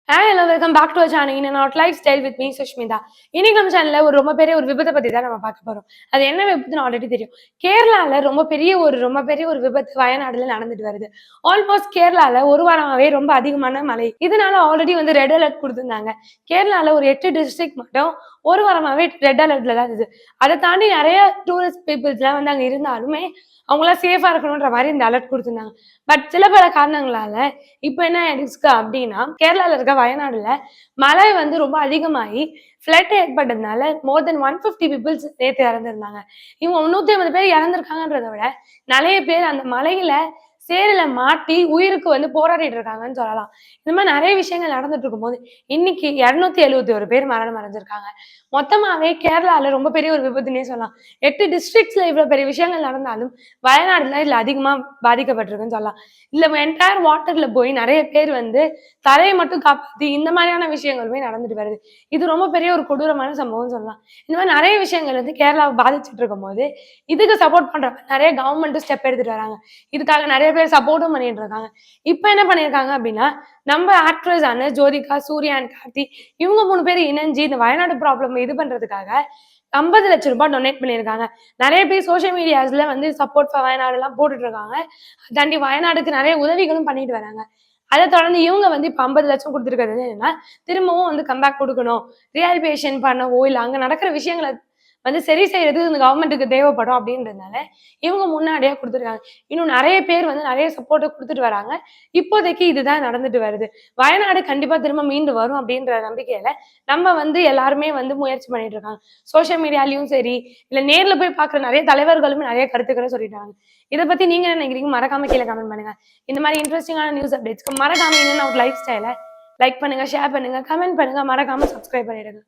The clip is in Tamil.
Hello welcome back to our channel in Knot lifestyle with me Sushmita. இன்னைக்கு நம்ம சேனல்ல ஒரு ரொம்ப பெரிய ஒரு விபத்தை பத்தி தான் நம்ம பார்க்க போறோம். அது என்ன விபத்துன்னு ஆல்ரெடி தெரியும். கேரளால ரொம்ப பெரிய ஒரு விபத்து வயநாடுல நடந்துட்டு வருது. ஆல்மோஸ்ட் கேரளால ஒரு வாரமாவே ரொம்ப அதிகமான மழை. இதனால ஆல்ரெடி வந்து ரெட் அலர்ட் கொடுத்திருந்தாங்க. கேரளால ஒரு 8 டிஸ்ட்ரிக்ட் மட்டும் ஒரு வாரமாவே ரெட் அலர்ட்ல தான் இருந்தது. அதை தாண்டி நிறைய டூரிஸ்ட் பீப்புள்ஸ்லாம் வந்து அங்க இருந்தாலுமே அவங்களாம் சேஃபா இருக்கணும்ன்ற மாதிரி இந்த அலர்ட் கொடுத்திருந்தாங்க. பட் சில பல காரணங்களால இப்ப என்ன ஆயிடுச்சு அப்படின்னா, கேரளால இருக்க வயநாடுல மழை வந்து ரொம்ப அதிகமாகி ஃப்ளட் ஏற்பட்டதுனால மோர் தென் 150 பீப்புள்ஸ் நேற்று இறந்துருந்தாங்க. இவங்க 350 பேர் இறந்துருக்காங்கன்றத விட நிறைய பேர் அந்த மலையில சேரில மாட்டி உயிருக்கு வந்து போராடிட்டு இருக்காங்கன்னு சொல்லலாம். இந்த மாதிரி நிறைய விஷயங்கள் நடந்துட்டு இருக்கும்போது இன்னைக்கு 271 பேர் மரணம் அடைஞ்சிருக்காங்க. மொத்தமாவே கேரளால ரொம்ப பெரிய ஒரு விபத்துன்னே சொல்லலாம். 8 டிஸ்ட்ரிக்ட்ஸ்ல இவ்வளவு பெரிய விஷயங்கள் நடந்தாலும் வயநாடுல இதுல அதிகமா பாதிக்கப்பட்டிருக்குன்னு சொல்லலாம். இதுல என்டையர் வாட்டர்ல போய் நிறைய பேர் வந்து தலையை மட்டும் காப்பாத்தி இந்த மாதிரியான விஷயங்களுமே நடந்துட்டு வருது. இது ரொம்ப பெரிய ஒரு கொடூரமான சம்பவம்னு சொல்லலாம். இந்த மாதிரி நிறைய விஷயங்கள் வந்து கேரளாவை பாதிச்சுட்டு இருக்கும் போது இதுக்கு சப்போர்ட் பண்ற நிறைய கவர்மெண்ட்டும் ஸ்டெப் எடுத்துட்டு வராங்க. இதுக்காக நிறைய பேர் சப்போர்ட்டும் பண்ணிட்டு இருக்காங்க. இப்ப என்ன பண்ணியிருக்காங்க அப்படின்னா, நம்ம ஆக்ட்ரஸ் ஆன ஜோதிகா, சூர்யா அண்ட் கார்த்தி இவங்க 3 பேர் இணைஞ்சு இந்த வயநாடு ப்ராப்ளம் இது பண்றதுக்காக 50 லட்சம் ரூபாய் டொனேட் பண்ணியிருக்காங்க. நிறைய பேர் சோசியல் மீடியாஸ்ல வந்து சப்போர்ட் ஃபார் வயநாடு எல்லாம் போட்டுட்டு இருக்காங்க. தாண்டி வயநாடுக்கு நிறைய உதவிகளும் பண்ணிட்டு வராங்க. அதை தொடர்ந்து இவங்க வந்து இப்ப 50 லட்சம் கொடுத்துருக்கிறது என்னன்னா, திரும்பவும் வந்து கம்பேக் கொடுக்கணும், ரீஹாபிலிட்டேஷன் பண்ணவோ இல்ல அங்க நடக்கிற விஷயங்களை வந்து சரி செய்யறது இந்த கவர்மெண்ட்டுக்கு தேவைப்படும் அப்படின்றதுனால இவங்க முன்னாடியே கொடுத்துருக்காங்க. இன்னும் நிறைய பேர் வந்து நிறைய சப்போர்ட்டை கொடுத்துட்டு வராங்க. இப்போதைக்கு இதுதான் நடந்துட்டு வருது. வயநாடு கண்டிப்பா திரும்ப மீண்டு வரும் அப்படின்ற நம்பிக்கையில நம்ம வந்து எல்லாருமே வந்து முயற்சி பண்ணிட்டு இருக்காங்க. சோசியல் மீடியாலயும் சரி, இல்ல நேர்ல போய் பார்க்குற நிறைய தலைவர்களுமே நிறைய கருத்துக்களை சொல்லிட்டாங்க. இதை பத்தி நீங்க என்ன நினைக்கிறீங்க? மறக்காம கீழே கமெண்ட் பண்ணுங்க. இந்த மாதிரி இன்ட்ரெஸ்டிங்கான நியூஸ் அப்டேட்ஸ்க்கு மறக்காம இன்னும் லைஃப் ஸ்டைலை லைக் பண்ணுங்க, ஷேர் பண்ணுங்க, கமெண்ட் பண்ணுங்க, மறக்காம சப்ஸ்கிரைப் பண்ணிடுங்க.